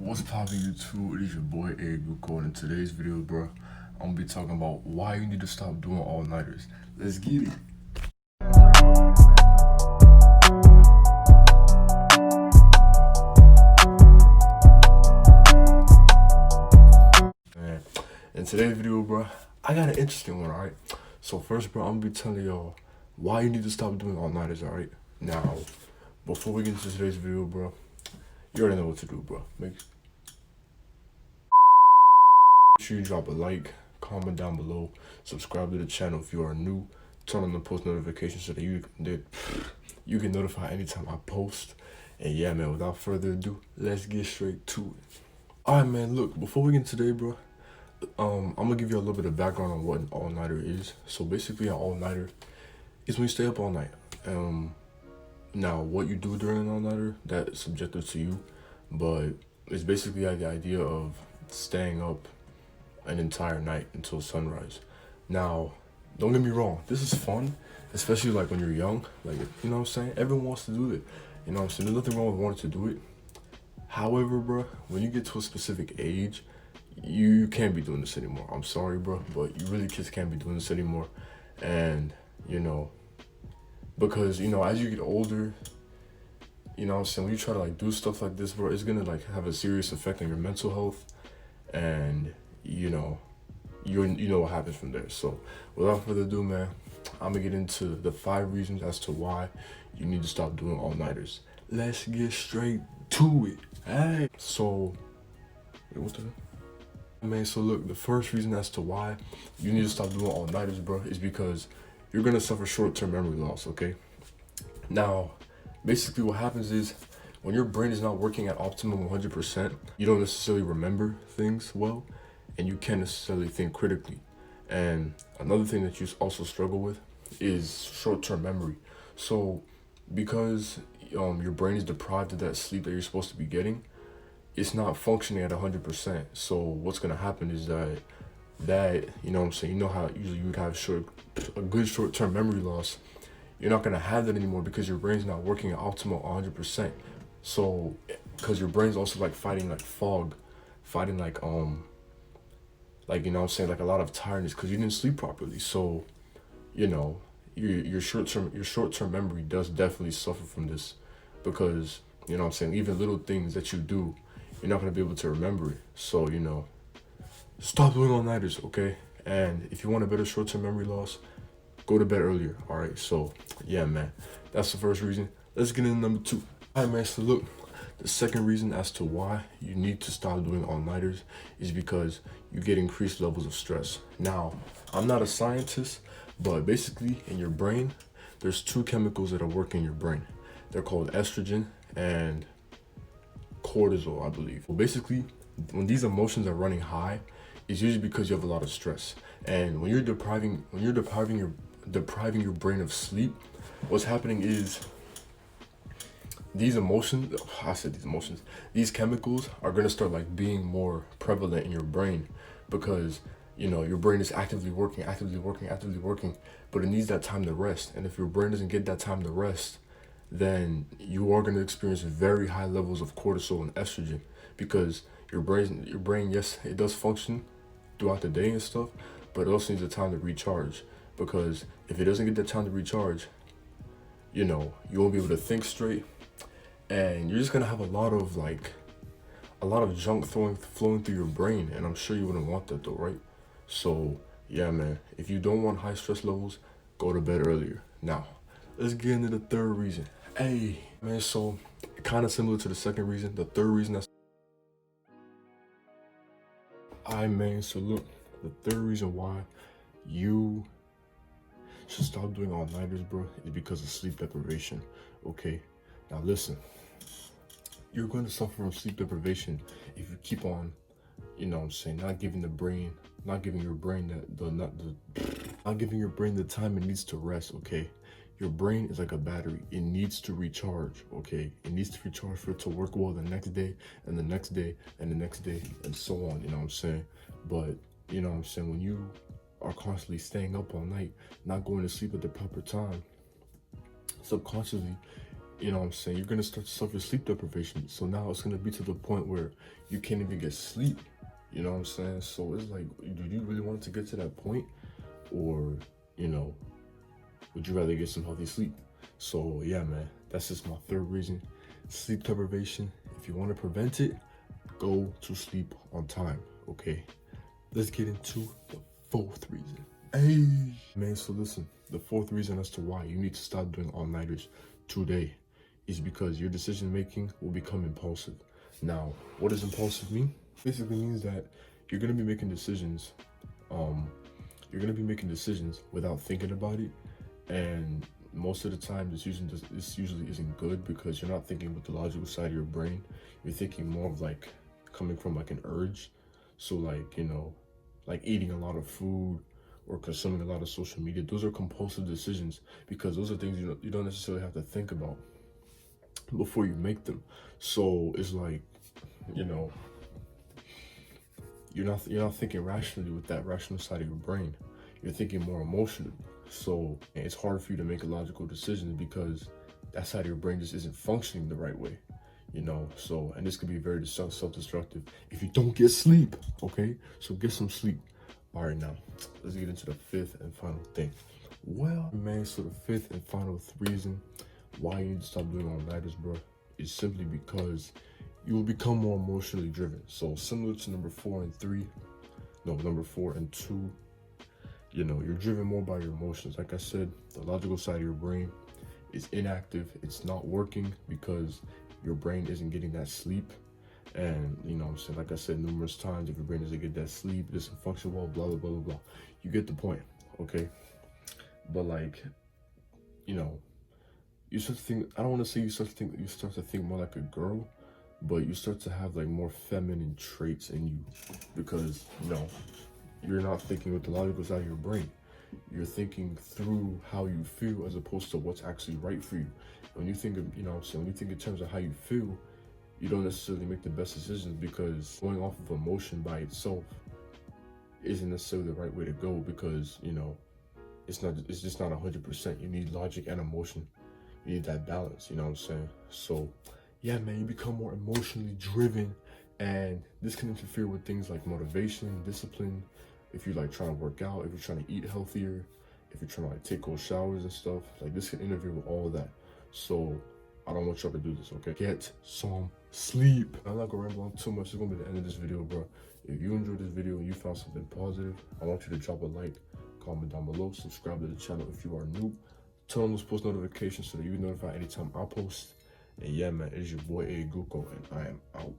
What's poppin' YouTube? It is your boy Aguko, and in today's video, bro, I'm gonna be talking about why you need to stop doing all-nighters. Let's get it. Man, in today's video, bro, I got an interesting one, alright? So first, bro, I'm gonna be telling y'all why you need to stop doing all-nighters, alright? Now, before we get into today's video, bro, you already know what to do, bro. Make sure you drop a like, comment down below, subscribe to the channel if you are new, turn on the post notifications so that you get notified anytime I post. And yeah, man, without further ado, let's get straight to it. Alright, man, look, before we get into today, bro, I'm gonna give you a little bit of background on what an all-nighter is. So basically, an all-nighter is when you stay up all night. Now, what you do during an all-nighter, that's subjective to you, but it's basically like the idea of staying up an entire night until sunrise. Now, don't get me wrong, this is fun, especially like when you're young, like, you know what I'm saying? Everyone wants to do it, you know what I'm saying? There's nothing wrong with wanting to do it. However, bro, when you get to a specific age, you can't be doing this anymore. I'm sorry, bro, but you really just can't be doing this anymore. And, you know, because, you know, as you get older, you know what I'm saying, when you try to like do stuff like this, bro, it's gonna like have a serious effect on your mental health, and you know what happens from there. So without further ado, man, I'm gonna get into the 5 reasons as to why you need to stop doing all-nighters. Let's get straight to it. Hey, so wait, what the hell? Man, so look, the first reason as to why you need to stop doing all-nighters, bro, is because you're gonna suffer short-term memory loss. Okay, now basically what happens is when your brain is not working at optimum 100%, you don't necessarily remember things well, and you can't necessarily think critically. And another thing that you also struggle with is short-term memory. So because your brain is deprived of that sleep that you're supposed to be getting, it's not functioning at 100%. So what's gonna happen is that you know what I'm saying, you know how usually you would have a good short-term memory loss. You're not gonna have that anymore because your brain's not working at optimal 100%. So because your brain's also like fighting like fog, fighting like you know what I'm saying, like a lot of tiredness because you didn't sleep properly. So, you know, your short-term memory does definitely suffer from this, because, you know what I'm saying, even little things that you do, you're not gonna be able to remember it. So, you know, stop doing all-nighters, okay? And if you want a better short-term memory loss, go to bed earlier. All right, so yeah, man, that's the first reason. Let's get into number 2. All right, man, so look, the second reason as to why you need to stop doing all-nighters is because you get increased levels of stress. Now, I'm not a scientist, but basically in your brain, there's 2 chemicals that are working in your brain. They're called estrogen and cortisol, I believe. Well, basically, when these emotions are running high, it's usually because you have a lot of stress. And when you're depriving your brain of sleep, what's happening is these chemicals are gonna start like being more prevalent in your brain, because, you know, your brain is actively working, but it needs that time to rest. And if your brain doesn't get that time to rest, then you are gonna experience very high levels of cortisol and estrogen, because your brain, yes, it does function throughout the day and stuff, but it also needs the time to recharge. Because if it doesn't get the time to recharge, you know, you won't be able to think straight, and you're just gonna have a lot of junk flowing through your brain, and I'm sure you wouldn't want that though, right? So yeah, man, if you don't want high stress levels, go to bed earlier. Now, let's get into the third reason. Hey, man, so kind of similar to the second reason, the third reason that's man, so look, the third reason why you should stop doing all-nighters, bro, is because of sleep deprivation. Okay, now listen, you're going to suffer from sleep deprivation if you keep on, you know what I'm saying, not giving your brain the time it needs to rest. Okay, your brain is like a battery. It needs to recharge. Okay, it needs to recharge for it to work well the next day, and the next day, and the next day, and so on. You know what I'm saying? But you know what I'm saying, when you are constantly staying up all night, not going to sleep at the proper time, subconsciously you know what I'm saying, you're gonna start to suffer sleep deprivation. So now it's gonna be to the point where you can't even get sleep. You know what I'm saying? So it's like, do you really want to get to that point? Or, you know, would you rather get some healthy sleep? So yeah, man, that's just my third reason. Sleep deprivation. If you want to prevent it, go to sleep on time, okay? Let's get into the fourth reason. Hey, man, so listen, the fourth reason as to why you need to stop doing all-nighters today is because your decision making will become impulsive. Now, what does impulsive mean? Basically means that you're gonna be making decisions. You're gonna be making decisions without thinking about it, and most of the time, this usually isn't good because you're not thinking with the logical side of your brain. You're thinking more of like coming from like an urge. So like, you know, like eating a lot of food or consuming a lot of social media. Those are compulsive decisions because those are things you don't necessarily have to think about before you make them. So it's like, you know, you're not thinking rationally with that rational side of your brain. You're thinking more emotionally. So it's hard for you to make a logical decision because that side of your brain just isn't functioning the right way, you know. So, and this could be very self-destructive if you don't get sleep, okay? So get some sleep. All right, now let's get into the fifth and final thing. Well, man, so the fifth and final reason why you need to stop doing all-nighters, bro, is simply because you will become more emotionally driven. So similar to number 4 and 2, you know, you're driven more by your emotions. Like I said, the logical side of your brain is inactive. It's not working because your brain isn't getting that sleep. And, you know what I'm saying, like I said numerous times, if your brain doesn't get that sleep, it doesn't function well, blah, blah, blah, blah, blah. You get the point, okay? But, like, you know, you start to think, I don't want to say you start to think more like a girl, but you start to have, like, more feminine traits in you because, you know, you're not thinking with the logical side of your brain. You're thinking through how you feel as opposed to what's actually right for you. When you think of, you know what I'm saying, when you think in terms of how you feel, you don't necessarily make the best decisions because going off of emotion by itself isn't necessarily the right way to go because, you know, it's just not 100%. You need logic and emotion. You need that balance, you know what I'm saying? So, yeah, man, you become more emotionally driven, and this can interfere with things like motivation, discipline, if you're like trying to work out, if you're trying to eat healthier, if you're trying to like take cold showers and stuff, like this can interfere with all of that. So I don't want y'all to do this, okay? Get some sleep. I'm not gonna ramble on too much. It's gonna be the end of this video, bro. If you enjoyed this video and you found something positive, I want you to drop a like, comment down below, subscribe to the channel if you are new, turn on those post notifications so that you get notified anytime I post. And yeah, man, it is your boy Aguko, and I am out.